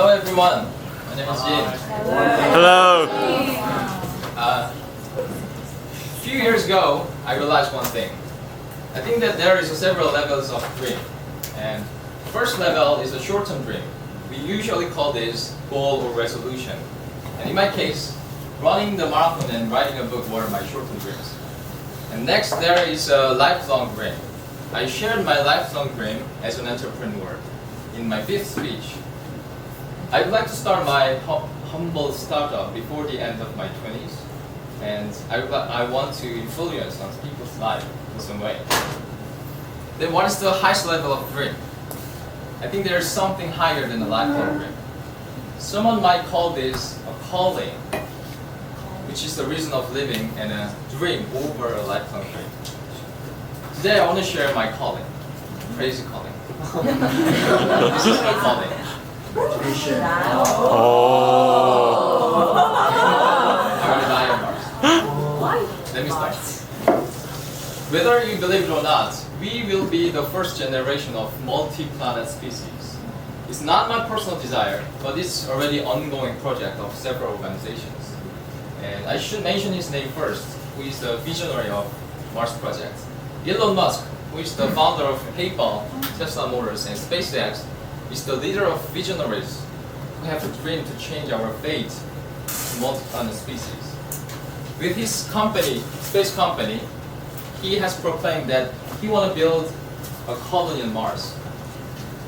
Hello everyone, my name is Jin. Hello. A few years ago, I realized one thing. I think that there is several levels of dream. And first level is a short-term dream. We usually call this goal or resolution. And in my case, running the marathon and writing a book were my short-term dreams. And next, there is a lifelong dream. I shared my lifelong dream as an entrepreneur in my fifth speech. I'd like to start my humble startup before the end of my 20s, and I want to influence on people's lives in some way. Then what is the highest level of dream? I think there is something higher than a lifelong dream. Someone might call this a calling, which is the reason of living and a dream over a lifelong dream. Today I want to share my calling, crazy calling. This is my calling. Oh. Let me start. Whether you believe it or not, we will be the first generation of multi-planet species. It's not my personal desire, but it's already an ongoing project of several organizations. And I should mention his name first, who is the visionary of Mars Project. Elon Musk, who is the founder of PayPal, Tesla Motors, and SpaceX, is the leader of visionaries who have a dream to change our fate to multi-planet species. With his company, space company, he has proclaimed that he wants to build a colony on Mars.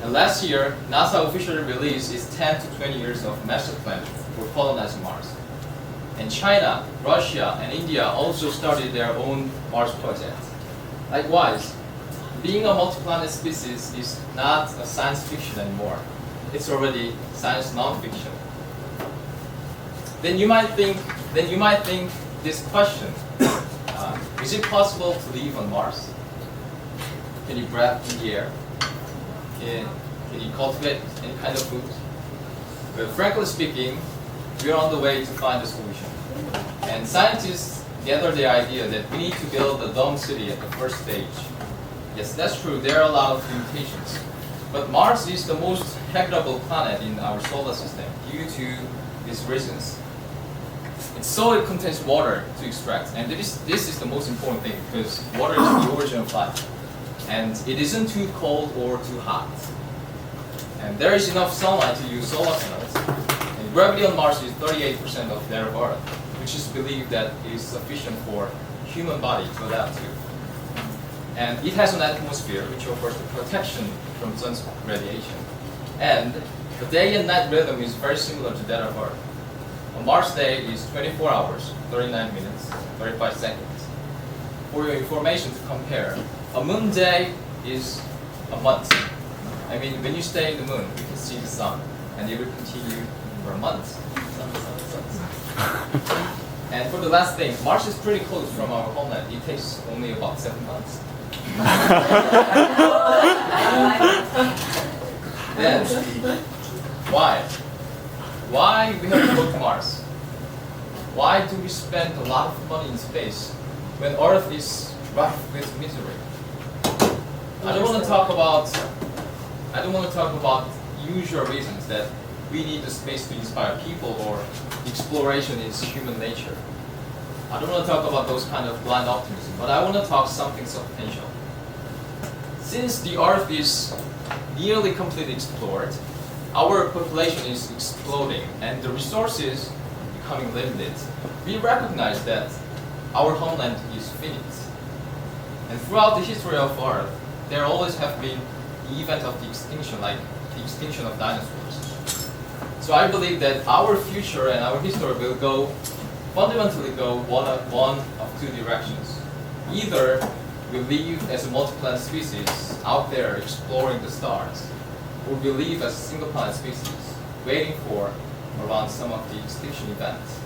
And last year, NASA officially released its 10 to 20 years of master plan for colonizing Mars. And China, Russia, and India also started their own Mars project. Likewise, being a multi-planet species is not a science fiction anymore. It's already science non-fiction. Then you might think this question: is it possible to live on Mars? Can you breathe in the air? Can you cultivate any kind of food? Well, frankly speaking, we are on the way to find a solution. And scientists gathered the idea that we need to build a dome city at the first stage. Yes, that's true, there are a lot of limitations. But Mars is the most habitable planet in our solar system due to these reasons. It contains water to extract, and this is the most important thing because water is the origin of life. And it isn't too cold or too hot. And there is enough sunlight to use solar panels. And gravity on Mars is 38% of that of Earth, which is believed that is sufficient for human body to adapt to. And it has an atmosphere which offers the protection from sun's radiation. And the day and night rhythm is very similar to that of Earth. A Mars day is 24 hours, 39 minutes, 35 seconds. For your information to compare, a moon day is a month. I mean, when you stay in the moon, you can see the sun, and it will continue for a month. And for the last thing, Mars is pretty close from our homeland. It takes only about 7 months. Then, why? Why we have to go to Mars? Why do we spend a lot of money in space when Earth is rife with misery? I don't want to talk about usual reasons that we need the space to inspire people or exploration is human nature. I don't want to talk about those kind of blind optimism, but I want to talk something substantial. Since the Earth is nearly completely explored, our population is exploding and the resources becoming limited. We recognize that our homeland is finite. And throughout the history of Earth, there always have been the event of the extinction, like the extinction of dinosaurs. So I believe that our future and our history will fundamentally go one of two directions. Either we live as a multi-planet species out there exploring the stars, or we live as a single planet species waiting for around some of the extinction events.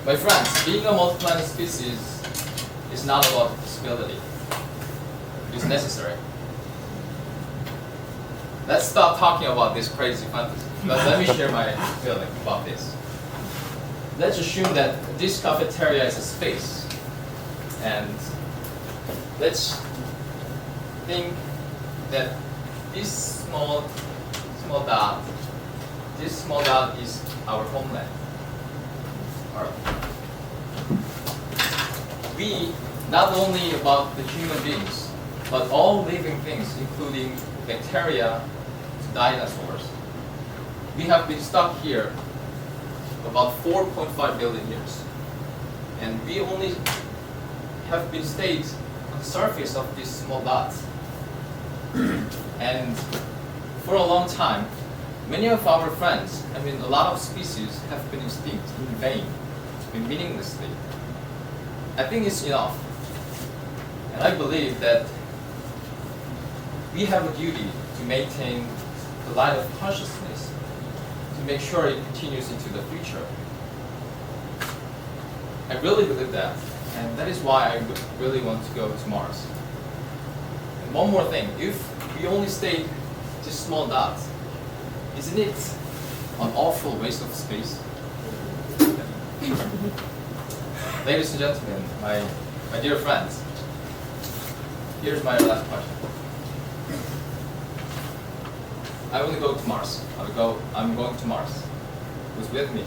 My friends, being a multi-planet species is not about possibility. It is necessary. Let's stop talking about this crazy fantasy. But let me share my feeling about this. Let's assume that this cafeteria is a space. And let's think that this small small dot, this small dot is our homeland. Alright. We, not only about the human beings, but all living things, including bacteria, dinosaurs, we have been stuck here about 4.5 billion years. And we only have been stayed on the surface of this small dot. And for a long time, many of our friends, a lot of species have been extinct in vain, meaninglessly. I think it's enough. And I believe that we have a duty to maintain the light of consciousness, to make sure it continues into the future. I really believe that, and that is why I really want to go to Mars. And one more thing, if we only stay this small dot, isn't it an awful waste of space? Ladies and gentlemen, my dear friends, here's my last question. I want to go to Mars. I'm going to Mars. Who's with me?